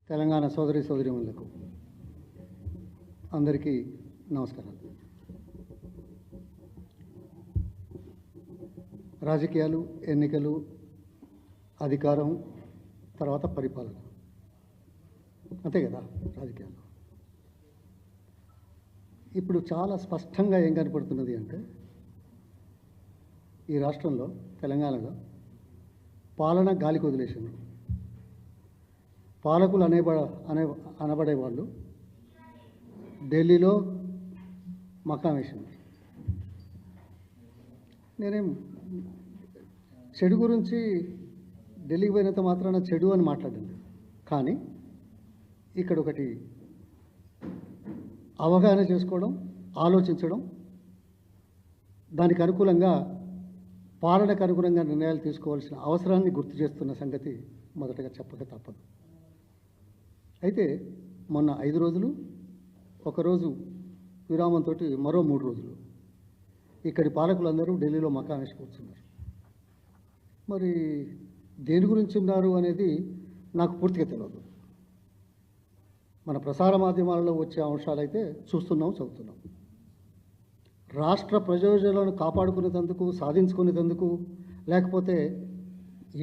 తెలంగాణ సోదరీమణులకు అందరికీ నమస్కారాలు. రాజకీయాలు, ఎన్నికలు, అధికారం, తర్వాత పరిపాలన, అంతే కదా రాజకీయాలు. ఇప్పుడు చాలా స్పష్టంగా ఏం కనపడుతున్నది అంటే ఈ రాష్ట్రంలో, తెలంగాణలో పాలన గాలికి వదిలేసినారు. పాలకులు అనబడేవాళ్ళు ఢిల్లీలో మకాం వేసినారు. నేనేం చెడు గురించి ఢిల్లీకి పోయినంత మాత్రాన చెడు అని మాట్లాడండి, కానీ ఇక్కడ ఒకటి అవగాహన చేసుకోవడం, ఆలోచించడం, దానికి అనుకూలంగా పాలనకు అనుగుణంగా నిర్ణయాలు తీసుకోవాల్సిన అవసరాన్ని గుర్తు చేస్తున్న సంగతి మొదటగా చెప్పక తప్పదు. అయితే మొన్న 5 రోజులు, ఒకరోజు విరామంతో మరో 3 రోజులు ఇక్కడి పాలకులందరూ ఢిల్లీలో మకాం వేసి కూర్చున్నారు. మరి దేని గురించి ఉన్నారు అనేది నాకు పూర్తిగా తెలియదు. మన ప్రసార మాధ్యమాలలో వచ్చే అంశాలైతే చూస్తున్నాం, చదువుతున్నాం. రాష్ట్ర ప్రయోజనాలను కాపాడుకునేందుకు, సాధించుకునేందుకు, లేకపోతే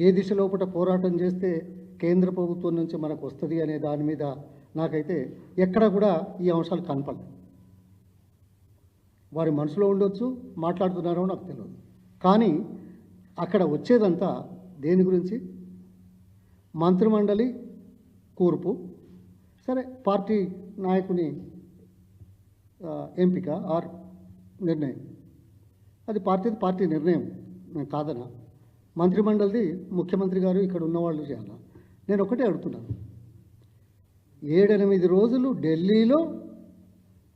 ఏ దిశ లోపల పోరాటం చేస్తే కేంద్ర ప్రభుత్వం నుంచి మనకు వస్తుంది అనే దాని మీద నాకైతే ఎక్కడ కూడా ఈ అంశాలు కనపడలేదు. వారి మనసులో ఉండొచ్చు, మాట్లాడుతున్నారో నాకు తెలియదు. కానీ అక్కడ వచ్చేదంతా దేని గురించి? మంత్రిమండలి కూర్పు, సరే పార్టీ నాయకుని ఎంపిక ఆర్ నిర్ణయం, అది పార్టీ నిర్ణయం, నేను కాదనా. మంత్రిమండలిది ముఖ్యమంత్రి గారు ఇక్కడ ఉన్నవాళ్ళు చేయాలా. నేను ఒకటే అడుగుతున్నాను, 7-8 రోజులు ఢిల్లీలో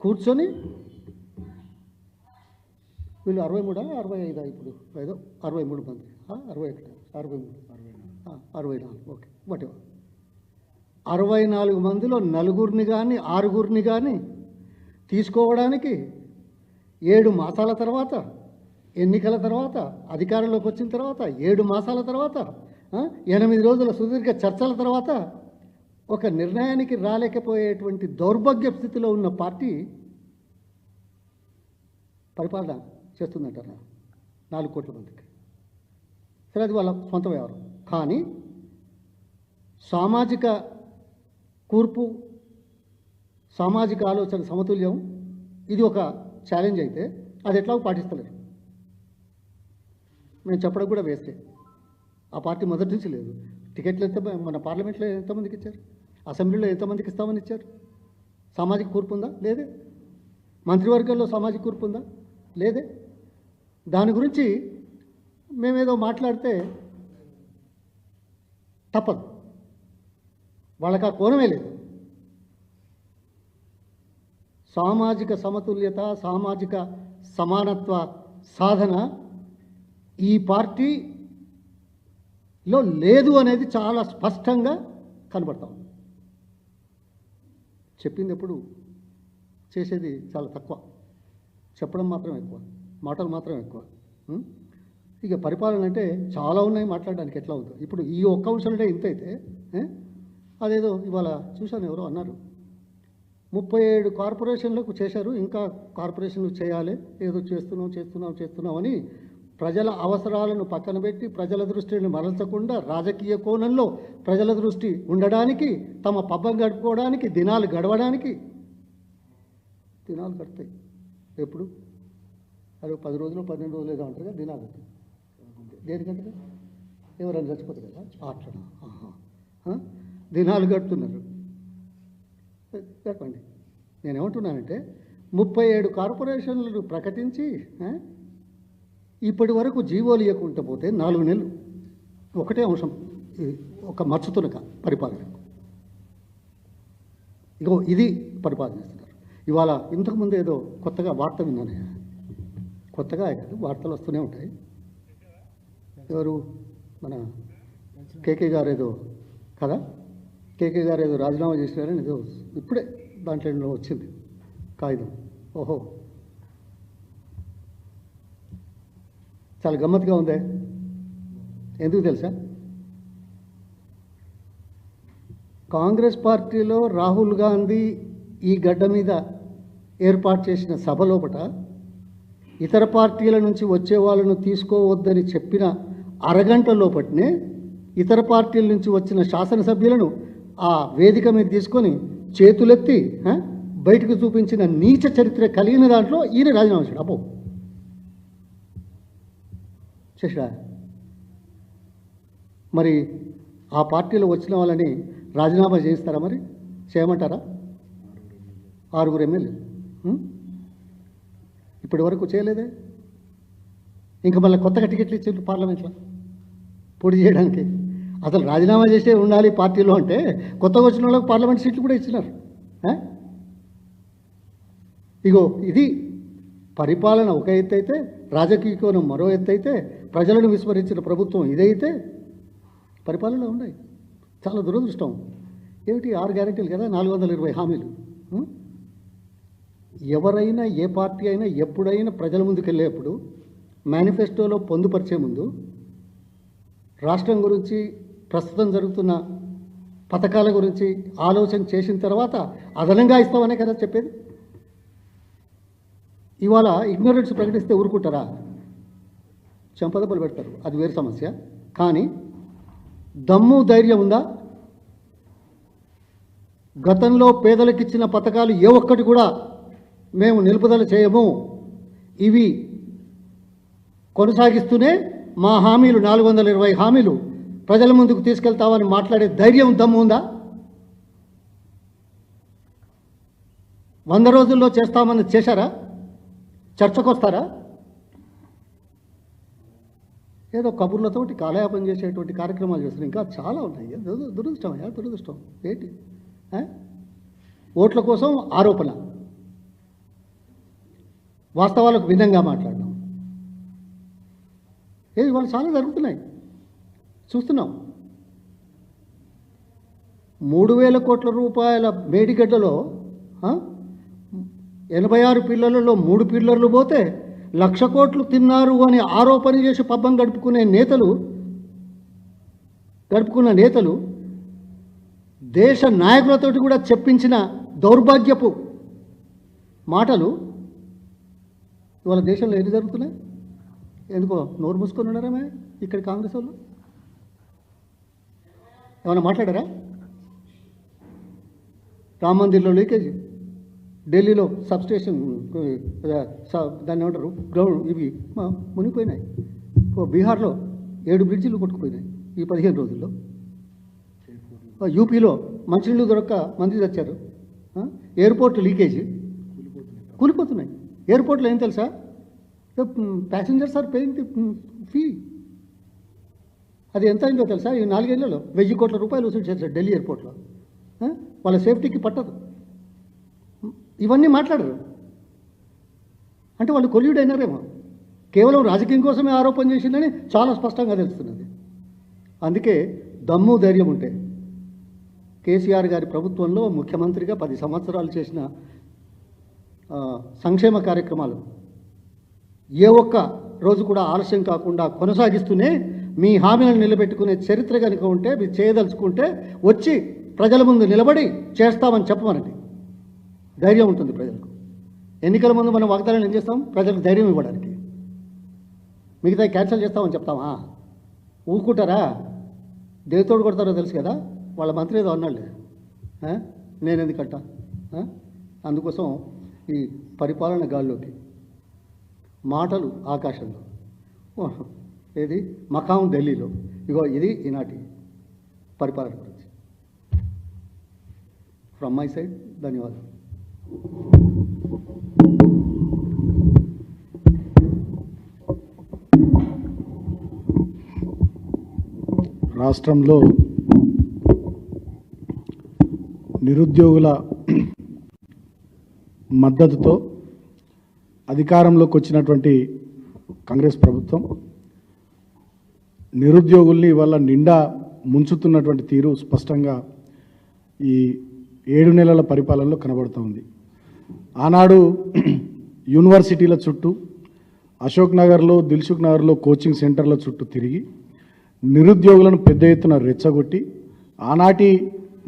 కూర్చొని వీళ్ళు 63 65 ఇప్పుడు ఏదో 63 మంది, 61 64 ఓకే వాటి 64 మందిలో నలుగురిని కానీ 6గురిని కానీ తీసుకోవడానికి 7 మాసాల తర్వాత, ఎన్నికల తర్వాత, అధికారంలోకి వచ్చిన తర్వాత 7 మాసాల తర్వాత, 8 రోజుల సుదీర్ఘ చర్చల తర్వాత ఒక నిర్ణయానికి రాలేకపోయేటువంటి దౌర్భాగ్య స్థితిలో ఉన్న పార్టీ పరిపాలన చేస్తుందంటారా 4 కోట్ల మందికి. సరే, అది వాళ్ళ సొంత వ్యవహారం. కానీ సామాజిక కూర్పు, సామాజిక ఆలోచన సమతుల్యం, ఇది ఒక ఛాలెంజ్ అయితే అది ఎట్లా పాటిస్తలేరు. మేము చెప్పడం కూడా వేస్తే ఆ పార్టీ మొదటి నుంచి లేదు. టికెట్లు మన పార్లమెంట్లో ఎంతమందికి ఇచ్చారు? అసెంబ్లీలో ఎంతమందికి ఇస్తామని ఇచ్చారు? సామాజిక కూర్పు ఉందా? లేదే. మంత్రివర్గంలో సామాజిక కూర్పు ఉందా? లేదే. దాని గురించి మేమేదో మాట్లాడితే తప్పదు. వాళ్ళకి ఆ కోణమే లేదు. సామాజిక సమతుల్యత, సామాజిక సమానత్వ సాధన ఈ పార్టీలో లేదు అనేది చాలా స్పష్టంగా కనబడతాం. చెప్పింది ఎప్పుడు, చేసేది చాలా తక్కువ. చెప్పడం మాత్రం ఎక్కువ, మాటలు మాత్రం ఎక్కువ. ఇక పరిపాలన అంటే చాలా ఉన్నాయి మాట్లాడడానికి. ఎట్లా అవుతుంది ఇప్పుడు ఈ ఒక్క అంశంలో ఇంత అయితే, అదేదో ఇవాళ చూశాను, ఎవరో అన్నారు 37 కార్పొరేషన్లకు చేశారు, ఇంకా కార్పొరేషన్లు చేయాలి, ఏదో చేస్తున్నాం అని ప్రజల అవసరాలను పక్కన పెట్టి, ప్రజల దృష్టిని మరల్చకుండా, రాజకీయ కోణంలో ప్రజల దృష్టి ఉండడానికి, తమ పబ్బం గడుపుకోవడానికి, దినాలు గడవడానికి దినాలు గడుపుతాయి. ఎప్పుడు అది 10 రోజులు 12 రోజులు ఏదో అంటారు కదా దినాలు. దేనికంటే ఎవరైనా చచ్చిపోతారు కదా అట్లా దినాలు గడుపుతున్నారు. చెప్పండి, నేనేమంటున్నానంటే 37 కార్పొరేషన్లను ప్రకటించి ఇప్పటి వరకు జీవోలు ఇవ్వకుండా పోతే 4 నెలలు ఒకటే అంశం, ఒక మచ్చుతునక పరిపాలనకు. ఇగో ఇది పరిపాలన చేస్తున్నారు. ఇవాళ ఇంతకుముందు ఏదో కొత్తగా వార్త విన్నాను, కొత్తగా కాదు, వార్తలు వస్తూనే ఉంటాయి. ఎవరు మన కేకే గారు ఏదో కదా, కేకే గారు ఏదో రాజీనామా చేసినారని ఏదో ఇప్పుడే దాంట్లో వచ్చింది కాగితం. ఓహో, చాలా గమ్మత్తుగా ఉందే. ఎందుకు తెలుసా? కాంగ్రెస్ పార్టీలో రాహుల్ గాంధీ ఈ గడ్డ మీద ఏర్పాటు చేసిన సభ లోపట ఇతర పార్టీల నుంచి వచ్చే వాళ్ళను తీసుకోవద్దని చెప్పిన అరగంట లోపటనే ఇతర పార్టీల నుంచి వచ్చిన శాసనసభ్యులను ఆ వేదిక మీద తీసుకొని చేతులెత్తి బయటకు చూపించిన నీచ చరిత్ర కలిగిన దాంట్లో ఈయన రాజీనామా చేశాడు. అపో చేశాడా? మరి ఆ పార్టీలో వచ్చిన వాళ్ళని రాజీనామా చేయిస్తారా? మరి చేయమంటారా? 6 ఎమ్మెల్యే ఇప్పటి వరకు చేయలేదే. ఇంకా మళ్ళీ కొత్తగా టికెట్లు ఇచ్చారు పార్లమెంట్లో పోటీ చేయడానికి. అసలు రాజీనామా చేసే ఉండాలి పార్టీలో అంటే కొత్తగా వచ్చిన వాళ్ళకి పార్లమెంట్ సీట్లు కూడా ఇచ్చినారు. ఇగో ఇది పరిపాలన ఒక ఎత్తు అయితే, రాజకీయ కోణం మరో ఎత్తు అయితే, ప్రజలను విస్మరించిన ప్రభుత్వం ఇదైతే పరిపాలనలో ఉన్నాయి. చాలా దురదృష్టం. ఏమిటి 6 గ్యారెంటీలు కదా, 420 హామీలు. ఎవరైనా ఏ పార్టీ అయినా ఎప్పుడైనా ప్రజల ముందుకు వెళ్ళేప్పుడు మేనిఫెస్టోలో పొందుపరిచే ముందు రాష్ట్రం గురించి, ప్రస్తుతం జరుగుతున్న పథకాల గురించి ఆలోచన చేసిన తర్వాత అదనంగా ఇస్తామనే కదా చెప్పేది. ఇవాళ ఇగ్నోరెన్స్ ప్రకటిస్తే ఊరుకుంటారా? చెంపదెబ్బలు పెడతారు, అది వేరే సమస్య. కానీ దమ్ము ధైర్యం ఉందా? గతంలో పేదలకు ఇచ్చిన పథకాలు ఏ ఒక్కటి కూడా మేము నిలుపుదల చేయము, ఇవి కొనసాగిస్తూనే మా హామీలు 420 హామీలు ప్రజల ముందుకు తీసుకెళ్తామని మాట్లాడే ధైర్యం దమ్ము ఉందా? 100 రోజుల్లో చేస్తామని చేశారా? చర్చకు వస్తారా? ఏదో కబుర్లతోటి కాలయాపన చేసేటువంటి కార్యక్రమాలు చేస్తున్నారు. ఇంకా చాలా ఉన్నాయి. దురదృష్టం దురదృష్టం. ఏంటి ఓట్ల కోసం ఆరోపణ, వాస్తవాలకు భిన్నంగా మాట్లాడడం, ఏది వాళ్ళు చాలా జరుగుతున్నాయి, చూస్తున్నాం. 3,000 కోట్ల రూపాయల మేడిగడ్డలో 86 పిల్లలలో 3 పిల్లర్లు పోతే 1,00,000 కోట్లు తిన్నారు అని ఆరోపణ చేసి పబ్బం గడుపుకున్న నేతలు దేశ నాయకులతోటి కూడా చెప్పించిన దౌర్భాగ్యపు మాటలు ఇవాళ దేశంలో ఎన్ని జరుగుతున్నాయి? ఎందుకో నోరు మూసుకొని ఉన్నారేమే ఇక్కడ కాంగ్రెస్ వాళ్ళు? ఏమైనా మాట్లాడారా? రామ్ మందిర్లో లీకేజ్, ఢిల్లీలో సబ్స్టేషన్ దాన్ని ఏమంటారు గ్రౌండ్ ఇవి మునిగిపోయినాయి. బీహార్లో 7 బ్రిడ్జిలు కొట్టుకుపోయినాయి ఈ 15 రోజుల్లో. యూపీలో మంచినీళ్ళు దొరక్క మంది తెచ్చారు. ఎయిర్పోర్ట్ లీకేజీ, కూలిపోతున్నాయి. ఎయిర్పోర్ట్లో ఏం తెలుసా? Passengers are paying the fee. అది ఎంత అయిందో తెలుసా? ఈ 4 ఏళ్లలో 1,000 కోట్ల రూపాయలు వసూలు చేశారు ఢిల్లీ ఎయిర్పోర్ట్లో. వాళ్ళ సేఫ్టీకి పట్టదు. ఇవన్నీ మాట్లాడరు అంటే వాళ్ళు కొల్యూడ్ అయినారేమో. కేవలం రాజకీయం కోసమే ఆరోపణ చేసిందని చాలా స్పష్టంగా తెలుస్తున్నది. అందుకే దమ్ము ధైర్యం ఉంటే కేసీఆర్ గారి ప్రభుత్వంలో ముఖ్యమంత్రిగా 10 సంవత్సరాలు చేసిన సంక్షేమ కార్యక్రమాలు ఏ ఒక్క రోజు కూడా ఆలస్యం కాకుండా కొనసాగిస్తూనే మీ హామీలను నిలబెట్టుకునే చరిత్ర కనుక ఉంటే, మీరు చేయదలుచుకుంటే వచ్చి ప్రజల ముందు నిలబడి చేస్తామని చెప్పమనండి. ధైర్యం ఉంటుంది ప్రజలకు. ఎన్నికల ముందు మనం వాగ్దానాలు ఏం చేస్తాం? ప్రజలకు ధైర్యం ఇవ్వడానికి. మిగతా క్యాన్సిల్ చేస్తామని చెప్తామా? ఊరుకుంటారా? దేనితోడు కొడతారో తెలుసు కదా. వాళ్ళ మంత్రి ఏదో అన్నాళ్ళే, నేను ఎందుకంటా. అందుకోసం ఈ పరిపాలన గాల్లోకి, మాటలు ఆకాశంలో, ఏది మకాం ఢిల్లీలో. ఇగో ఇది ఈనాటి పరిపాలన గురించి. ఫ్రమ్ మై సైడ్ ధన్యవాదాలు. రాష్ట్రంలో నిరుద్యోగుల మద్దతుతో అధికారంలోకి వచ్చినటువంటి కాంగ్రెస్ ప్రభుత్వం నిరుద్యోగుల్ని ఇవాళ నిండా ముంచుతున్నటువంటి తీరు స్పష్టంగా ఈ 7 నెలల పరిపాలనలో కనబడుతూ ఉంది. ఆనాడు యూనివర్సిటీల చుట్టూ, అశోక్ నగర్లో, దిల్సుఖ్ నగర్లో కోచింగ్ సెంటర్ల చుట్టూ తిరిగి నిరుద్యోగులను పెద్ద ఎత్తున రెచ్చగొట్టి ఆనాటి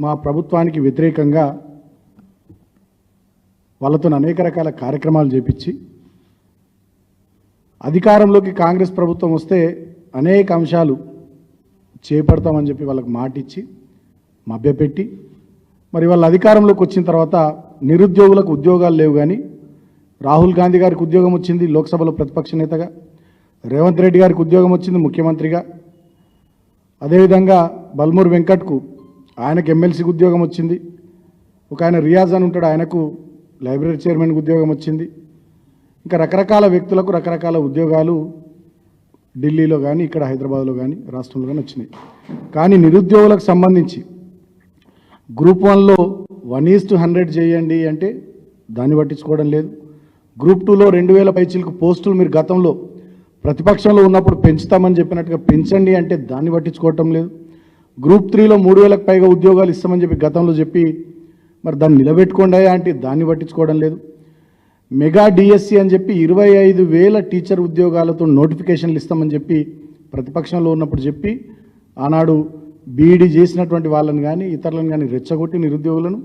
మా ప్రభుత్వానికి వ్యతిరేకంగా వాళ్ళతో అనేక రకాల కార్యక్రమాలు చేపించి అధికారంలోకి కాంగ్రెస్ ప్రభుత్వం వస్తే అనేక అంశాలు చేపడతామని చెప్పి వాళ్ళకి మాట ఇచ్చి మభ్యపెట్టి మరి వాళ్ళ అధికారంలోకి వచ్చిన తర్వాత నిరుద్యోగులకు ఉద్యోగాలు లేవు. కానీ రాహుల్ గాంధీ గారికి ఉద్యోగం వచ్చింది లోక్సభలో ప్రతిపక్ష నేతగా, రేవంత్ రెడ్డి గారికి ఉద్యోగం వచ్చింది ముఖ్యమంత్రిగా, అదేవిధంగా బల్మూర్ వెంకట్కు ఆయనకు ఎమ్మెల్సీకి ఉద్యోగం వచ్చింది, ఒక ఆయన రియాజ్ అని ఉంటాడు ఆయనకు లైబ్రరీ చైర్మన్కి ఉద్యోగం వచ్చింది. ఇంకా రకరకాల వ్యక్తులకు రకరకాల ఉద్యోగాలు ఢిల్లీలో కానీ ఇక్కడ హైదరాబాద్లో కానీ రాష్ట్రంలో కానీ వచ్చినాయి. కానీ నిరుద్యోగులకు సంబంధించి గ్రూప్ 1లో 1:100 చేయండి అంటే దాన్ని పట్టించుకోవడం లేదు. గ్రూప్ 2లో 2000 పైచీలకు పోస్టులు మీరు గతంలో ప్రతిపక్షంలో ఉన్నప్పుడు పెంచుతామని చెప్పినట్టుగా పెంచండి అంటే దాన్ని పట్టించుకోవటం లేదు. గ్రూప్ 3లో 3000కు పైగా ఉద్యోగాలు ఇస్తామని చెప్పి గతంలో చెప్పి మరి దాన్ని నిలబెట్టుకోండి అంటే దాన్ని పట్టించుకోవడం లేదు. మెగా డిఎస్సి అని చెప్పి 25,000 టీచర్ ఉద్యోగాలతో నోటిఫికేషన్లు ఇస్తామని చెప్పి ప్రతిపక్షంలో ఉన్నప్పుడు చెప్పి ఆనాడు బీఈడీ చేసినటువంటి వాళ్ళని కానీ ఇతరులను కానీ రెచ్చగొట్టి నిరుద్యోగులను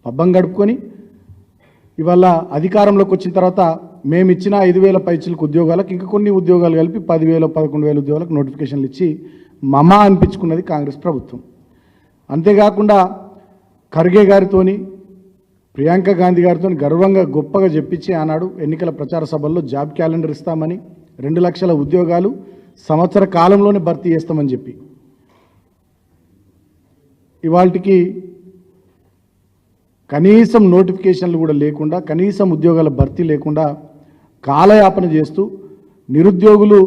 పబ్బం గడుపుకొని ఇవాళ అధికారంలోకి వచ్చిన తర్వాత మేము ఇచ్చిన 5,000 పైచీలకు ఉద్యోగాలకు ఇంకా కొన్ని ఉద్యోగాలు కలిపి 10,000 11,000 ఉద్యోగాలకు నోటిఫికేషన్లు ఇచ్చి మమా అనిపించుకున్నది కాంగ్రెస్ ప్రభుత్వం. అంతేకాకుండా ఖర్గే గారితోని ప్రియాంక గాంధీ గారితో గర్వంగా గొప్పగా చెప్పించి ఆనాడు ఎన్నికల ప్రచార సభల్లో జాబ్ క్యాలెండర్ ఇస్తామని 2 లక్షల ఉద్యోగాలు సంవత్సర కాలంలోనే భర్తీ చేస్తామని చెప్పి ఇవాళకి కనీసం నోటిఫికేషన్లు కూడా లేకుండా కనీసం ఉద్యోగాల భర్తీ లేకుండా కాలయాపన చేస్తూ నిరుద్యోగులు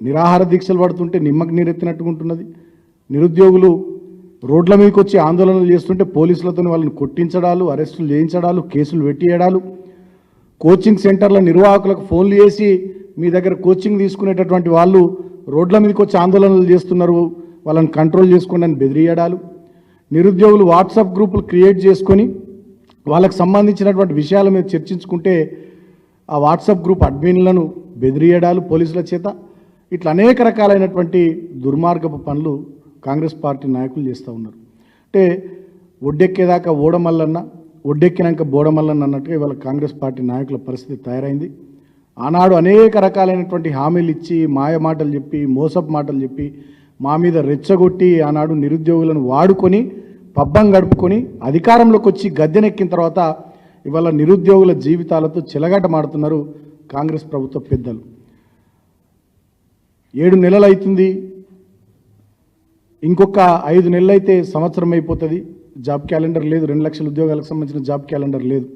నిరాహార దీక్షలు పడుతుంటే నిమ్మకు నీరెత్తినట్టుకుంటున్నది. నిరుద్యోగులు రోడ్ల మీదకి వచ్చి ఆందోళనలు చేస్తుంటే పోలీసులతో వాళ్ళని కొట్టించడాలు, అరెస్టులు చేయించడాలు, కేసులు పెట్టియడాలు, కోచింగ్ సెంటర్ల నిర్వాహకులకు ఫోన్లు చేసి మీ దగ్గర కోచింగ్ తీసుకునేటటువంటి వాళ్ళు రోడ్ల మీదకి వచ్చి ఆందోళనలు చేస్తున్నారు, వాళ్ళని కంట్రోల్ చేసుకోండి అని బెదిరియడాలు, నిరుద్యోగులు వాట్సాప్ గ్రూపులు క్రియేట్ చేసుకొని వాళ్ళకు సంబంధించినటువంటి విషయాల మీద చర్చించుకుంటే ఆ వాట్సాప్ గ్రూప్ అడ్మిన్లను బెదిరియడాలు పోలీసుల చేత, ఇట్లా అనేక రకాలైనటువంటి దుర్మార్గపు పనులు కాంగ్రెస్ పార్టీ నాయకులు చేస్తూ ఉన్నారు. అంటే ఒడ్డెక్కేదాకా ఓడమల్లన్న, ఒడ్డెక్కినాక బోడమల్లన్న అన్నట్టుగా ఇవాళ కాంగ్రెస్ పార్టీ నాయకుల పరిస్థితి తయారైంది. ఆనాడు అనేక రకాలైనటువంటి హామీలు ఇచ్చి మాయ మాటలు చెప్పి మోసపు మాటలు చెప్పి మా మీద రెచ్చగొట్టి ఆనాడు నిరుద్యోగులను వాడుకొని పబ్బం గడుపుకొని అధికారంలోకి వచ్చి గద్దెనెక్కిన తర్వాత ఇవాళ నిరుద్యోగుల జీవితాలతో చెలగాటమాడుతున్నారు కాంగ్రెస్ ప్రభుత్వ పెద్దలు. 7 నెలలు అవుతుంది, ఇంకొక 5 నెలలు అయితే సంవత్సరం అయిపోతుంది. జాబ్ క్యాలెండర్ లేదు, 2 లక్షల ఉద్యోగాలకు సంబంధించిన జాబ్ క్యాలెండర్ లేదు.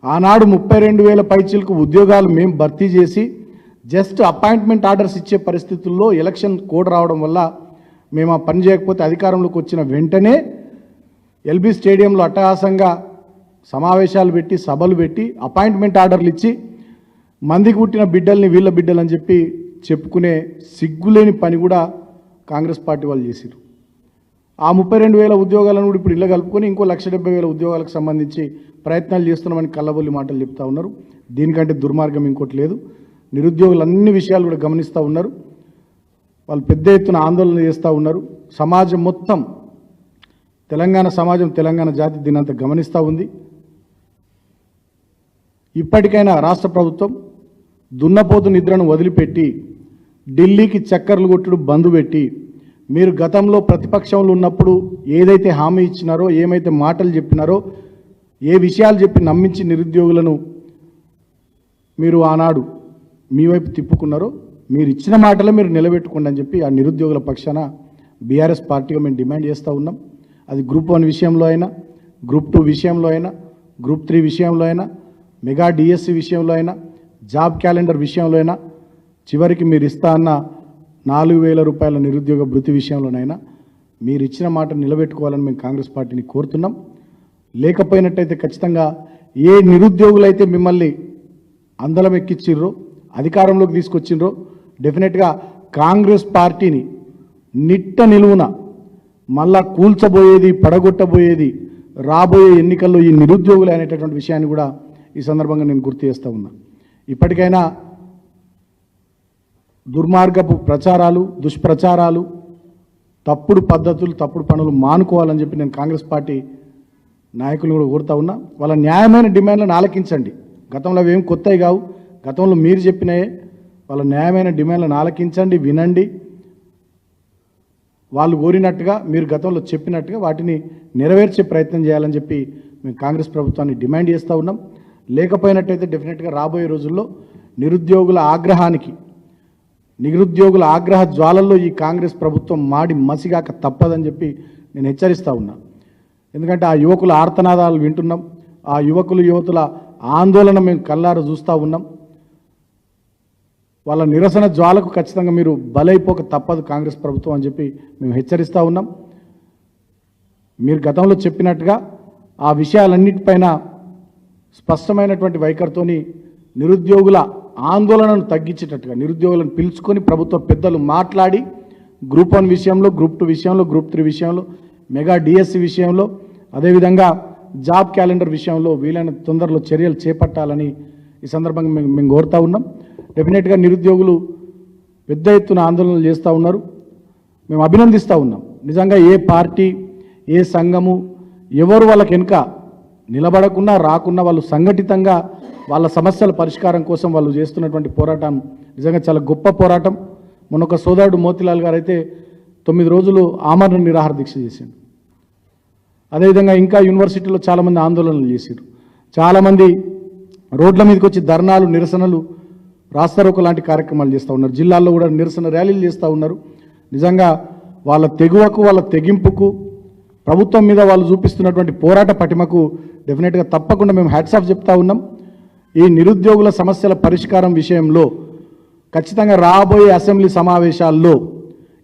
ఆనాడు 32,000 పైచీలకు ఉద్యోగాలు మేము భర్తీ చేసి జస్ట్ అపాయింట్మెంట్ ఆర్డర్స్ ఇచ్చే పరిస్థితుల్లో ఎలక్షన్ కోడ్ రావడం వల్ల మేము ఆ పని చేయకపోతే అధికారంలోకి వచ్చిన వెంటనే ఎల్బీ స్టేడియంలో అట్టహాసంగా సమావేశాలు పెట్టి సభలు పెట్టి అపాయింట్మెంట్ ఆర్డర్లు ఇచ్చి మందికి పుట్టిన బిడ్డల్ని వీళ్ళ బిడ్డలు అని చెప్పి చెప్పుకునే సిగ్గులేని పని కూడా కాంగ్రెస్ పార్టీ వాళ్ళు చేశారు. ఆ 32,000 ఉద్యోగాలను కూడా ఇప్పుడు ఇళ్ళ కలుపుకొని ఇంకో 1,70,000 ఉద్యోగాలకు సంబంధించి ప్రయత్నాలు చేస్తున్నామని కల్లబొల్లి మాటలు చెప్తా ఉన్నారు. దీనికంటే దుర్మార్గం ఇంకోటి లేదు. నిరుద్యోగులు అన్ని విషయాలు కూడా గమనిస్తూ ఉన్నారు. వాళ్ళు పెద్ద ఎత్తున ఆందోళన చేస్తూ ఉన్నారు. సమాజం మొత్తం, తెలంగాణ సమాజం, తెలంగాణ జాతి దీనంతా గమనిస్తూ ఉంది. ఇప్పటికైనా రాష్ట్ర ప్రభుత్వం దున్నపోతు నిద్రను వదిలిపెట్టి ఢిల్లీకి చక్కర్లు కొట్టుడు బంద్ పెట్టి మీరు గతంలో ప్రతిపక్షంలో ఉన్నప్పుడు ఏదైతే హామీ ఇచ్చినారో, ఏమైతే మాటలు చెప్పినారో, ఏ విషయాలు చెప్పి నమ్మించి నిరుద్యోగులను మీరు ఆనాడు మీ వైపు తిప్పుకున్నారో మీరు ఇచ్చిన మాటలే మీరు నిలబెట్టుకోండి అని చెప్పి ఆ నిరుద్యోగుల పక్షాన బీఆర్ఎస్ పార్టీగా మేము డిమాండ్ చేస్తూ ఉన్నాం. అది గ్రూప్ 1 విషయంలో అయినా, గ్రూప్ 2 విషయంలో అయినా, గ్రూప్ 3 విషయంలో అయినా, మెగా డిఎస్సి విషయంలో అయినా, జాబ్ క్యాలెండర్ విషయంలో అయినా, చివరికి మీరు ఇస్తా అన్న 4,000 రూపాయల నిరుద్యోగ భృతి విషయంలోనైనా మీరు ఇచ్చిన మాట నిలబెట్టుకోవాలని మేము కాంగ్రెస్ పార్టీని కోరుతున్నాం. లేకపోయినట్టయితే ఖచ్చితంగా ఏ నిరుద్యోగులైతే మిమ్మల్ని అందలం ఎక్కిచ్చిర్రో, అధికారంలోకి తీసుకొచ్చిర్రో, డెఫినెట్గా కాంగ్రెస్ పార్టీని నిట్ట నిలువున మళ్ళా కూల్చబోయేది, పడగొట్టబోయేది రాబోయే ఎన్నికల్లో ఈ నిరుద్యోగులు అనేటటువంటి విషయాన్ని కూడా ఈ సందర్భంగా నేను గుర్తు చేస్తూ ఉన్నా. ఇప్పటికైనా దుర్మార్గపు ప్రచారాలు, దుష్ప్రచారాలు, తప్పుడు పద్ధతులు, తప్పుడు పనులు మానుకోవాలని చెప్పి నేను కాంగ్రెస్ పార్టీ నాయకులు కూడా కోరుతా ఉన్నా, వాళ్ళ న్యాయమైన డిమాండ్లను ఆలకించండి. గతంలో అవి ఏం కొత్తవి కావు, గతంలో మీరు చెప్పినాయే. వాళ్ళ న్యాయమైన డిమాండ్లను ఆలకించండి, వినండి. వాళ్ళు కోరినట్టుగా మీరు గతంలో చెప్పినట్టుగా వాటిని నెరవేర్చే ప్రయత్నం చేయాలని చెప్పి మేము కాంగ్రెస్ ప్రభుత్వాన్ని డిమాండ్ చేస్తూ ఉన్నాం. లేకపోయినట్టయితే డెఫినెట్గా రాబోయే రోజుల్లో నిరుద్యోగుల ఆగ్రహ జ్వాలల్లో ఈ కాంగ్రెస్ ప్రభుత్వం మాడి మసిగాక తప్పదని చెప్పి నేను హెచ్చరిస్తూ ఉన్నా. ఎందుకంటే ఆ యువకుల ఆర్తనాదాలు వింటున్నాం, ఆ యువతుల ఆందోళన మేము కళ్ళారా చూస్తూ ఉన్నాం. వాళ్ళ నిరసన జ్వాలకు ఖచ్చితంగా మీరు బలైపోక తప్పదు కాంగ్రెస్ ప్రభుత్వం అని చెప్పి మేము హెచ్చరిస్తూ ఉన్నాం. మీరు గతంలో చెప్పినట్టుగా ఆ విషయాలన్నిటిపైన స్పష్టమైనటువంటి వైఖరితోని నిరుద్యోగుల ఆందోళనను తగ్గించేటట్టుగా నిరుద్యోగులను పిలుచుకొని ప్రభుత్వ పెద్దలు మాట్లాడి గ్రూప్ 1 విషయంలో, గ్రూప్ 2 విషయంలో, గ్రూప్ 3 విషయంలో, మెగా డిఎస్సి విషయంలో, అదేవిధంగా జాబ్ క్యాలెండర్ విషయంలో వీలైన తొందరలో చర్యలు చేపట్టాలని ఈ సందర్భంగా మేము కోరుతా ఉన్నాం. డెఫినెట్గా నిరుద్యోగులు పెద్ద ఎత్తున ఆందోళనలు చేస్తూ ఉన్నారు, మేము అభినందిస్తూ ఉన్నాం. నిజంగా ఏ పార్టీ, ఏ సంఘము, ఎవరు వాళ్ళకి వెనుక నిలబడకున్నా రాకున్నా వాళ్ళు సంఘటితంగా వాళ్ళ సమస్యల పరిష్కారం కోసం వాళ్ళు చేస్తున్నటువంటి పోరాటం నిజంగా చాలా గొప్ప పోరాటం. మొన్న ఒక సోదరుడు మోతిలాల్ గారు అయితే 9 రోజులు ఆమరణ నిరాహార దీక్ష చేశాడు. అదేవిధంగా ఇంకా యూనివర్సిటీలో చాలామంది ఆందోళనలు చేశారు, చాలామంది రోడ్ల మీదకి వచ్చి ధర్నాలు, నిరసనలు, రాస్తారోకో లాంటి కార్యక్రమాలు చేస్తూ ఉన్నారు. జిల్లాల్లో కూడా నిరసన ర్యాలీలు చేస్తూ ఉన్నారు. నిజంగా వాళ్ళ తెగువకు, వాళ్ళ తెగింపుకు, ప్రభుత్వం మీద వాళ్ళు చూపిస్తున్నటువంటి పోరాట పటిమకు డెఫినెట్గా తప్పకుండా మేము హ్యాట్స్ ఆఫ్ చెప్తా ఉన్నాం. ఈ నిరుద్యోగుల సమస్యల పరిష్కారం విషయంలో ఖచ్చితంగా రాబోయే అసెంబ్లీ సమావేశాల్లో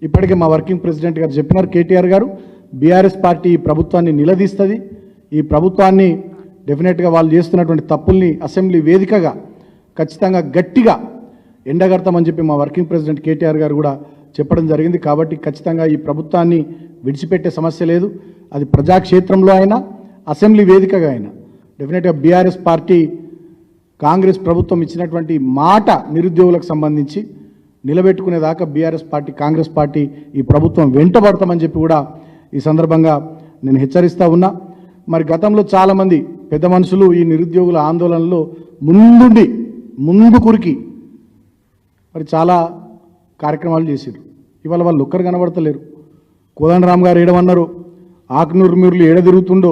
ఇప్పటికే మా వర్కింగ్ ప్రెసిడెంట్ గారు చెప్పినారు, కేటీఆర్ గారు, బీఆర్ఎస్ పార్టీ ఈ ప్రభుత్వాన్ని నిలదీస్తుంది. ఈ ప్రభుత్వాన్ని డెఫినెట్గా వాళ్ళు చేస్తున్నటువంటి తప్పుల్ని అసెంబ్లీ వేదికగా ఖచ్చితంగా గట్టిగా ఎండగడతామని చెప్పి మా వర్కింగ్ ప్రెసిడెంట్ కేటీఆర్ గారు కూడా చెప్పడం జరిగింది. కాబట్టి ఖచ్చితంగా ఈ ప్రభుత్వాన్ని విడిచిపెట్టే సమస్య లేదు. అది ప్రజాక్షేత్రంలో అయినా, అసెంబ్లీ వేదికగా అయినా డెఫినెట్గా బీఆర్ఎస్ పార్టీ, కాంగ్రెస్ ప్రభుత్వం ఇచ్చినటువంటి మాట నిరుద్యోగులకు సంబంధించి నిలబెట్టుకునేదాకా బీఆర్ఎస్ పార్టీ, కాంగ్రెస్ పార్టీ ఈ ప్రభుత్వం వెంటబడతామని చెప్పి కూడా ఈ సందర్భంగా నేను హెచ్చరిస్తూ ఉన్నా. మరి గతంలో చాలామంది పెద్ద మనుషులు ఈ నిరుద్యోగుల ఆందోళనలో ముందు కురికి మరి చాలా కార్యక్రమాలు చేశారు. ఇవాళ వాళ్ళు ఒక్కరు కనబడతలేరు. కోదండరామ్ గారు ఏడమన్నారు, ఆకునూరు మీరులు ఏడ తిరుగుతుండో,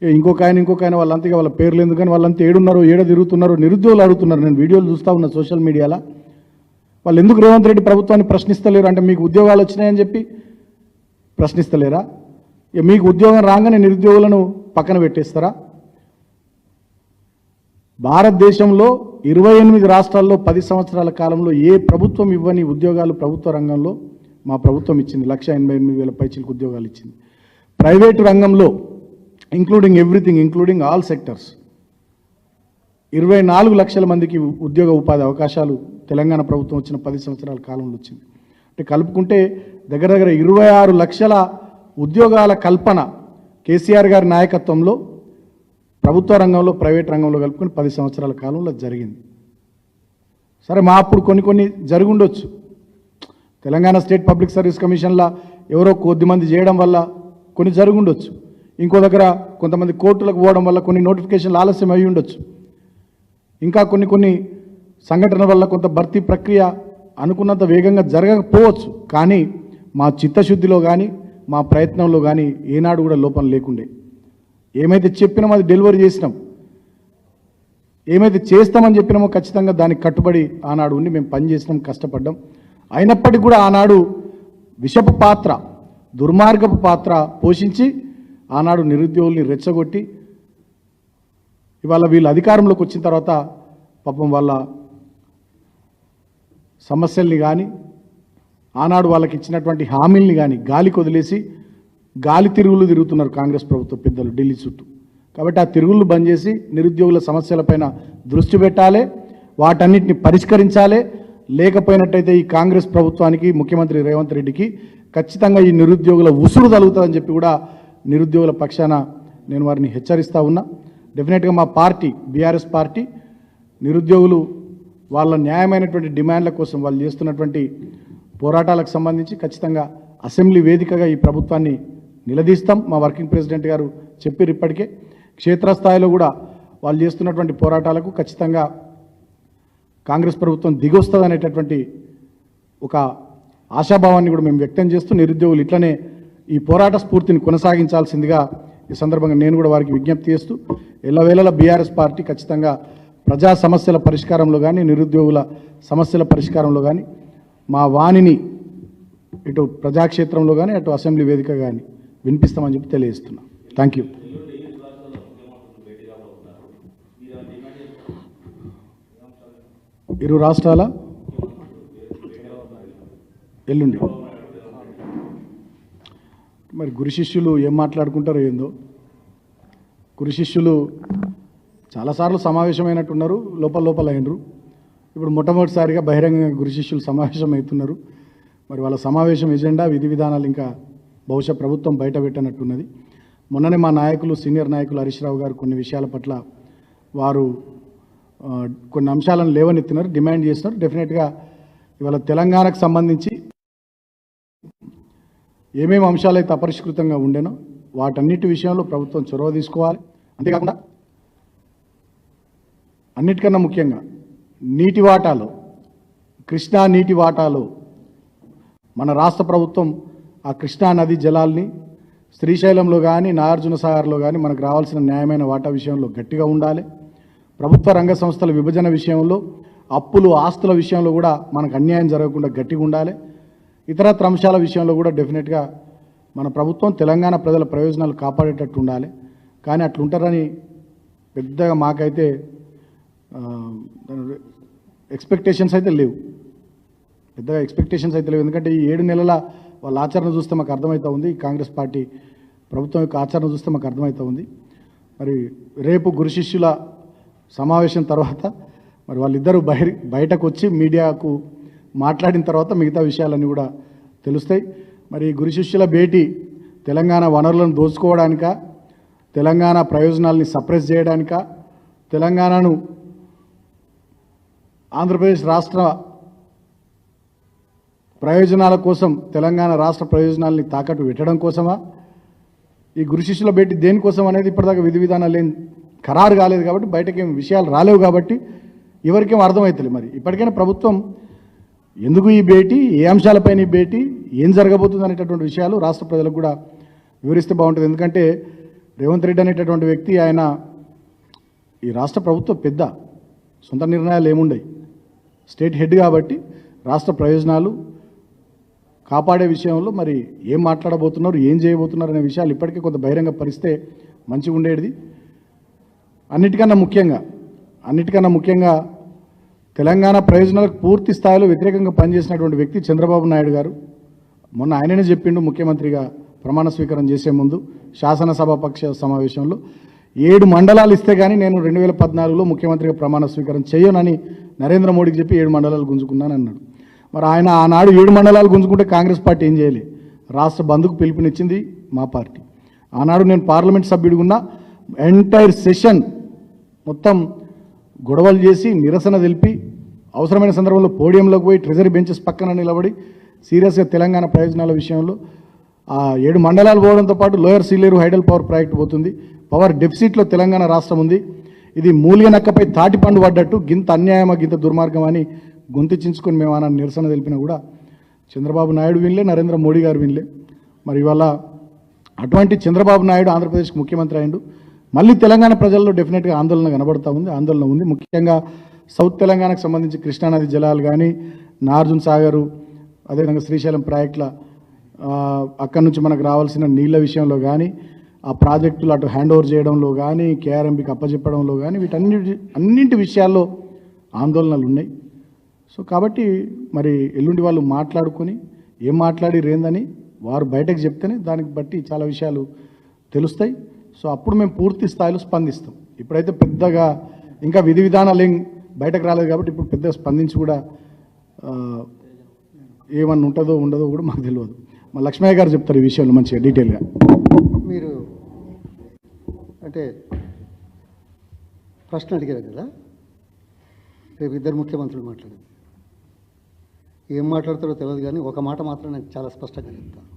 ఇంకొక ఆయన వాళ్ళంతగా వాళ్ళ పేర్లు ఎందుకని వాళ్ళంతా ఏడున్నారో, ఏడ తిరుగుతున్నారో నిరుద్యోగులు అడుగుతున్నారు. నేను వీడియోలు చూస్తూ ఉన్నా సోషల్ మీడియాలో. వాళ్ళు ఎందుకు రేవంత్ రెడ్డి ప్రభుత్వాన్ని ప్రశ్నిస్తలేరు అంటే మీకు ఉద్యోగాలు వచ్చినాయని చెప్పి ప్రశ్నిస్తలేరా? మీకు ఉద్యోగం రాగానే నిరుద్యోగులను పక్కన పెట్టేస్తారా? భారతదేశంలో 28 రాష్ట్రాల్లో 10 సంవత్సరాల కాలంలో ఏ ప్రభుత్వం ఇవ్వని ఉద్యోగాలు ప్రభుత్వ రంగంలో మా ప్రభుత్వం ఇచ్చింది. 1,88,000 పైచిలకు ఉద్యోగాలు ఇచ్చింది. ప్రైవేటు రంగంలో including everything, including all sectors 24 లక్షల మందికి ఉద్యోగ ఉపాధి అవకాశాలు తెలంగాణ ప్రభుత్వం వచ్చిన 10 సంవత్సరాల కాలంలో వచ్చింది. అంటే కలుపుకుంటే దగ్గర 26 లక్షల ఉద్యోగాల కల్పన కేసీఆర్ గారి నాయకత్వంలో ప్రభుత్వ రంగంలో, ప్రైవేట్ రంగంలో కలుపుకొని 10 సంవత్సరాల కాలంలో జరిగింది. సరే, మా అప్పుడు కొన్ని జరుగుండొచ్చు. తెలంగాణ స్టేట్ పబ్లిక్ సర్వీస్ కమిషన్లా ఎవరో కొద్దిమంది చేయడం వల్ల కొన్ని జరుగుండొచ్చు. ఇంకో దగ్గర కొంతమంది కోర్టులకు పోవడం వల్ల కొన్ని నోటిఫికేషన్లు ఆలస్యం అయి ఉండొచ్చు. ఇంకా కొన్ని సంఘటనల వల్ల కొంత భర్తీ ప్రక్రియ అనుకున్నంత వేగంగా జరగకపోవచ్చు. కానీ మా చిత్తశుద్ధిలో కానీ, మా ప్రయత్నంలో కానీ ఏనాడు కూడా లోపం లేకుండే. ఏమైతే చెప్పినామో అది డెలివరీ చేసినాం, ఏమైతే చేస్తామని చెప్పినామో ఖచ్చితంగా దానికి కట్టుబడి ఆనాడు ఉండి మేము పనిచేసినాం, కష్టపడ్డాం. అయినప్పటికీ కూడా ఆనాడు విషపు పాత్ర, దుర్మార్గపు పాత్ర పోషించి ఆనాడు నిరుద్యోగుల్ని రెచ్చగొట్టి ఇవాళ వీళ్ళు అధికారంలోకి వచ్చిన తర్వాత పాపం వాళ్ళ సమస్యల్ని కానీ, ఆనాడు వాళ్ళకి ఇచ్చినటువంటి హామీల్ని కానీ గాలికి వదిలేసి గాలి తిరుగులు తిరుగుతున్నారు కాంగ్రెస్ ప్రభుత్వ పెద్దలు ఢిల్లీ చుట్టూ. కాబట్టి ఆ తిరుగులు బంద్ చేసి నిరుద్యోగుల సమస్యలపైన దృష్టి పెట్టాలి, వాటన్నిటిని పరిష్కరించాలి. లేకపోయినట్టయితే ఈ కాంగ్రెస్ ప్రభుత్వానికి, ముఖ్యమంత్రి రేవంత్ రెడ్డికి ఖచ్చితంగా ఈ నిరుద్యోగుల ఉసురు తగులుతుందని చెప్పి కూడా నిరుద్యోగుల పక్షాన నేను వారిని హెచ్చరిస్తూ ఉన్నా. డెఫినెట్గా మా పార్టీ, బీఆర్ఎస్ పార్టీ, నిరుద్యోగులు వాళ్ళ న్యాయమైనటువంటి డిమాండ్ల కోసం వాళ్ళు చేస్తున్నటువంటి పోరాటాలకు సంబంధించి ఖచ్చితంగా అసెంబ్లీ వేదికగా ఈ ప్రభుత్వాన్ని నిలదీస్తాం. మా వర్కింగ్ ప్రెసిడెంట్ గారు చెప్పారు ఇప్పటికే. క్షేత్రస్థాయిలో కూడా వాళ్ళు చేస్తున్నటువంటి పోరాటాలకు ఖచ్చితంగా కాంగ్రెస్ ప్రభుత్వం దిగొస్తుంది అనేటటువంటి ఒక ఆశాభావాన్ని కూడా మేము వ్యక్తం చేస్తూ నిరుద్యోగులు ఇట్లనే ఈ పోరాట స్ఫూర్తిని కొనసాగించాల్సిందిగా ఈ సందర్భంగా నేను కూడా వారికి విజ్ఞప్తి చేస్తూ ఎల్లవేళలా బీఆర్ఎస్ పార్టీ ఖచ్చితంగా ప్రజా సమస్యల పరిష్కారంలో కానీ నిరుద్యోగుల సమస్యల పరిష్కారంలో కానీ మా వాణిని ఇటు ప్రజాక్షేత్రంలో కానీ అటు అసెంబ్లీ వేదిక కానీ వినిపిస్తామని చెప్పి తెలియజేస్తున్నాం. Thank you. ఇరు రాష్ట్రాల ఎల్లుండి మరి గురు శిష్యులు ఏం మాట్లాడుకుంటారో ఏందో. గురు శిష్యులు చాలాసార్లు సమావేశమైనట్టున్నారు, లోపల అయినరు. ఇప్పుడు మొట్టమొదటిసారిగా బహిరంగంగా గురు శిష్యులు సమావేశం అవుతున్నారు. మరి వాళ్ళ సమావేశం ఎజెండా విధి విధానాలు ఇంకా బహుశా ప్రభుత్వం బయట పెట్టనట్టున్నది. మొన్ననే మా నాయకులు సీనియర్ నాయకులు హరీష్ రావు గారు కొన్ని విషయాల పట్ల వారు కొన్ని అంశాలను లేవనెత్తినారు, డిమాండ్ చేసినారు. డెఫినెట్గా ఇవాళ తెలంగాణకు సంబంధించి ఏమేమి అంశాలు అయితే అపరిష్కృతంగా ఉండేనో వాటన్నిటి విషయంలో ప్రభుత్వం చొరవ తీసుకోవాలి. అంతేకాకుండా అన్నిటికన్నా ముఖ్యంగా నీటి వాటాలో, కృష్ణా నీటి వాటాలో మన రాష్ట్ర ప్రభుత్వం ఆ కృష్ణా నది జలాల్ని శ్రీశైలంలో కానీ నాగార్జున సాగర్లో కానీ మనకు రావాల్సిన న్యాయమైన వాటా విషయంలో గట్టిగా ఉండాలి. ప్రభుత్వ రంగ సంస్థల విభజన విషయంలో, అప్పులు ఆస్తుల విషయంలో కూడా మనకు అన్యాయం జరగకుండా గట్టిగా ఉండాలి. ఇతరత్ర అంశాల విషయంలో కూడా డెఫినెట్గా మన ప్రభుత్వం తెలంగాణ ప్రజల ప్రయోజనాలు కాపాడేటట్టు ఉండాలి. కానీ అట్లుంటారని పెద్దగా మాకైతే ఎక్స్పెక్టేషన్స్ అయితే లేవు, పెద్దగా ఎక్స్పెక్టేషన్స్ అయితే లేవు. ఎందుకంటే ఈ 7 నెలల వాళ్ళ ఆచరణ చూస్తే మాకు అర్థమవుతూ ఉంది, కాంగ్రెస్ పార్టీ ప్రభుత్వం యొక్క ఆచరణ చూస్తే మాకు అర్థమవుతూ ఉంది. మరి రేపు గురు శిష్యుల సమావేశం తర్వాత మరి వాళ్ళిద్దరూ బయటకు వచ్చి మీడియాకు మాట్లాడిన తర్వాత మిగతా విషయాలన్నీ కూడా తెలుస్తాయి. మరి గురు శిష్యుల భేటీ తెలంగాణ వనరులను దోచుకోవడానికా, తెలంగాణ ప్రయోజనాల్ని సప్రెస్ చేయడానికా, తెలంగాణను ఆంధ్రప్రదేశ్ రాష్ట్ర ప్రయోజనాల కోసం, తెలంగాణ రాష్ట్ర ప్రయోజనాల్ని తాకట్టు పెట్టడం కోసమా, ఈ గురు శిష్యుల భేటీ దేనికోసం అనేది ఇప్పటిదాకా విధి విధానాలు ఏం ఖరారు కాలేదు కాబట్టి, బయటకేం విషయాలు రాలేవు కాబట్టి ఎవరికేం అర్థమవుతుంది. మరి ఇప్పటికైనా ప్రభుత్వం ఎందుకు ఈ భేటీ, ఏ అంశాలపైన ఈ భేటీ, ఏం జరగబోతుంది అనేటటువంటి విషయాలు రాష్ట్ర ప్రజలకు కూడా వివరిస్తే బాగుంటుంది. ఎందుకంటే రేవంత్ రెడ్డి అనేటటువంటి వ్యక్తి ఆయన ఈ రాష్ట్ర ప్రభుత్వ పెద్ద, సొంత నిర్ణయాలు ఏముండయి, స్టేట్ హెడ్ కాబట్టి రాష్ట్ర ప్రయోజనాలు కాపాడే విషయంలో మరి ఏం మాట్లాడబోతున్నారు, ఏం చేయబోతున్నారు అనే విషయాలు ఇప్పటికే కొంత బహిరంగ పరిస్తే మంచిగా ఉండేది. అన్నిటికన్నా ముఖ్యంగా తెలంగాణ ప్రయోజనాలకు పూర్తి స్థాయిలో వ్యతిరేకంగా పనిచేసినటువంటి వ్యక్తి చంద్రబాబు నాయుడు గారు. మొన్న ఆయననే చెప్పిండు ముఖ్యమంత్రిగా ప్రమాణ స్వీకారం చేసే ముందు శాసనసభ పక్ష సమావేశంలో 7 మండలాలు ఇస్తే కానీ నేను 2014లో ముఖ్యమంత్రిగా ప్రమాణ స్వీకారం చేయనని నరేంద్ర మోడీకి చెప్పి 7 మండలాలు గుంజుకున్నాను అన్నాడు. మరి ఆయన ఆనాడు 7 మండలాలు గుంజుకుంటే కాంగ్రెస్ పార్టీ ఏం చేయలే, రాష్ట్ర బంద్కు పిలుపునిచ్చింది మా పార్టీ. ఆనాడు నేను పార్లమెంట్ సభ్యుడిగా ఉన్న ఎంటైర్ సెషన్ మొత్తం గొడవలు చేసి నిరసన తెలిపి అవసరమైన సందర్భంలో పోడియంలోకి పోయి ట్రెజరీ బెంచెస్ పక్కన నిలబడి సీరియస్గా తెలంగాణ ప్రయోజనాల విషయంలో 7 మండలాలు పోవడంతో పాటు lower Sileru hydel power project పోతుంది. పవర్ డెఫిసిట్లో తెలంగాణ రాష్ట్రం ఉంది. ఇది మూలిగ నక్కపై తాటి పండు పడ్డట్టు, గింత అన్యాయమా, గింత దుర్మార్గం అని గొంతెచ్చించుకొని మేము అన్న నిరసన తెలిపినా కూడా చంద్రబాబు నాయుడు వినలే, నరేంద్ర మోడీ గారు వినలే. మరి ఇవాళ అటువంటి చంద్రబాబు నాయుడు ఆంధ్రప్రదేశ్కి ముఖ్యమంత్రి అయ్యిండు. మళ్ళీ తెలంగాణ ప్రజల్లో డెఫినెట్గా ఆందోళన కనబడుతూ ఉంది, ఆందోళన ఉంది. ముఖ్యంగా సౌత్ తెలంగాణకు సంబంధించి కృష్ణానది జలాలు కానీ, నాగార్జున సాగరు, అదేవిధంగా శ్రీశైలం ప్రాజెక్టుల అక్కడి నుంచి మనకు రావాల్సిన నీళ్ళ విషయంలో కానీ, ఆ ప్రాజెక్టులు అటు హ్యాండ్ ఓవర్ చేయడంలో కానీ, కేఆర్ఎంబీకి అప్పచెప్పడంలో కానీ, అన్నింటి విషయాల్లో ఆందోళనలు ఉన్నాయి. సో కాబట్టి మరి ఎల్లుండి వాళ్ళు మాట్లాడుకొని ఏం మాట్లాడిరేందని వారు బయటకు చెప్తేనే దానికి బట్టి చాలా విషయాలు తెలుస్తాయి. సో అప్పుడు మేము పూర్తి స్థాయిలో స్పందిస్తాం. ఇప్పుడైతే పెద్దగా ఇంకా విధి విధానాలు ఏం బయటకు రాలేదు కాబట్టి ఇప్పుడు పెద్దగా స్పందించి కూడా ఏమన్నా ఉంటుందో ఉండదో కూడా మాకు తెలియదు. మా లక్ష్మయ్య గారు చెప్తారు ఈ విషయంలో మంచిగా డీటెయిల్గా. మీరు అంటే ప్రశ్న అడిగారు కదా, రేపు 2 ముఖ్యమంత్రులు మాట్లాడారు. ఏం మాట్లాడతారో తెలియదు కానీ ఒక మాట మాత్రం నేను చాలా స్పష్టంగా చెప్తాను.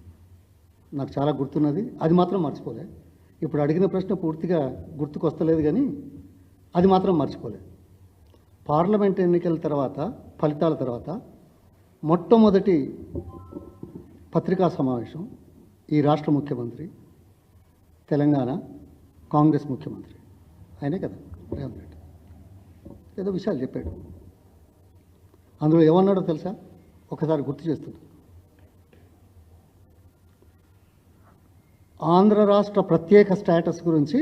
నాకు చాలా గుర్తున్నది, అది మాత్రం మర్చిపోలే. ఇప్పుడు అడిగిన ప్రశ్న పూర్తిగా గుర్తుకొస్తలేదు కానీ అది మాత్రం మర్చిపోలే. పార్లమెంట్ ఎన్నికల తర్వాత, ఫలితాల తర్వాత మొట్టమొదటి పత్రికా సమావేశం ఈ రాష్ట్ర ముఖ్యమంత్రి, తెలంగాణ కాంగ్రెస్ ముఖ్యమంత్రి ఆయనే కదా రేవంత్ రెడ్డి, ఏదో విషయాలు చెప్పాడు. అందులో ఏమన్నాడో తెలుసా? ఒకసారి గుర్తు చేస్తున్నాడు. ఆంధ్ర రాష్ట్ర ప్రత్యేక స్టేటస్ గురించి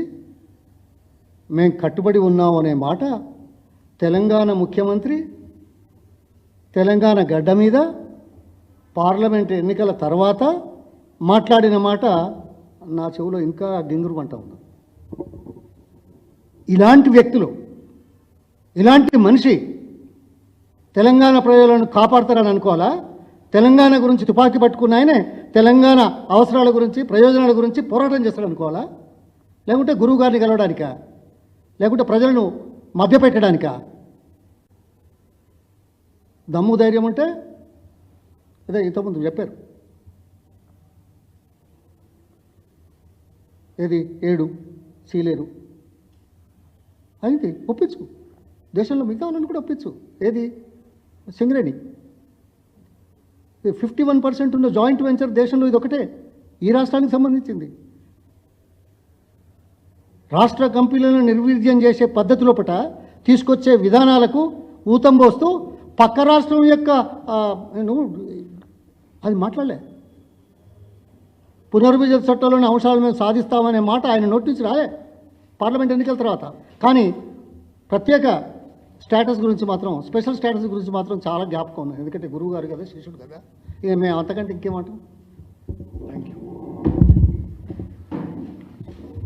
మేము కట్టుబడి ఉన్నాం అనే మాట తెలంగాణ ముఖ్యమంత్రి తెలంగాణ గడ్డ మీద పార్లమెంట్ ఎన్నికల తర్వాత మాట్లాడిన మాట నా చెవిలో ఇంకా గింగురుమంటా ఉన్నా. ఇలాంటి వ్యక్తులు, ఇలాంటి మనిషి తెలంగాణ ప్రజలను కాపాడతారని అనుకోవాలా? తెలంగాణ గురించి తుపాకీ పట్టుకున్న ఆయనే తెలంగాణ అవసరాల గురించి, ప్రయోజనాల గురించి పోరాటం చేస్తాడు అనుకోవాలా? లేకుంటే గురువు గారిని కలవడానికా? లేకుంటే ప్రజలను మభ్యపెట్టడానికా? దమ్ము ధైర్యం ఉంటే అదే ఇంతకుముందు చెప్పారు, ఏది 7 సీలేరు అయింది, ఒప్పించు. దేశంలో మిగతా వాళ్ళని కూడా ఒప్పించు. ఏది సింగరేణి 51% ఉన్న జాయింట్ వెంచర్ దేశంలో ఇది ఒకటే, ఈ రాష్ట్రానికి సంబంధించింది. రాష్ట్ర కంపెనీలను నిర్వీర్యం చేసే పద్ధతి లోపట తీసుకొచ్చే విధానాలకు ఊతం పోస్తూ పక్క రాష్ట్రం యొక్క అది మాట్లాడలే. పునర్విభజన చట్టంలోని అంశాలను మేము సాధిస్తామనే మాట ఆయన నోటి నుంచి రాలే పార్లమెంట్ ఎన్నికల తర్వాత. కానీ ప్రత్యేక స్టేటస్ గురించి మాత్రం, స్పెషల్ స్టేటస్ గురించి మాత్రం చాలా జ్ఞాపకం ఉన్నాయి. ఎందుకంటే గురువు గారు కదా, శిష్యుడు కదా, ఇక మేము అంతకంటే ఇంకేమంటాం. Thank you.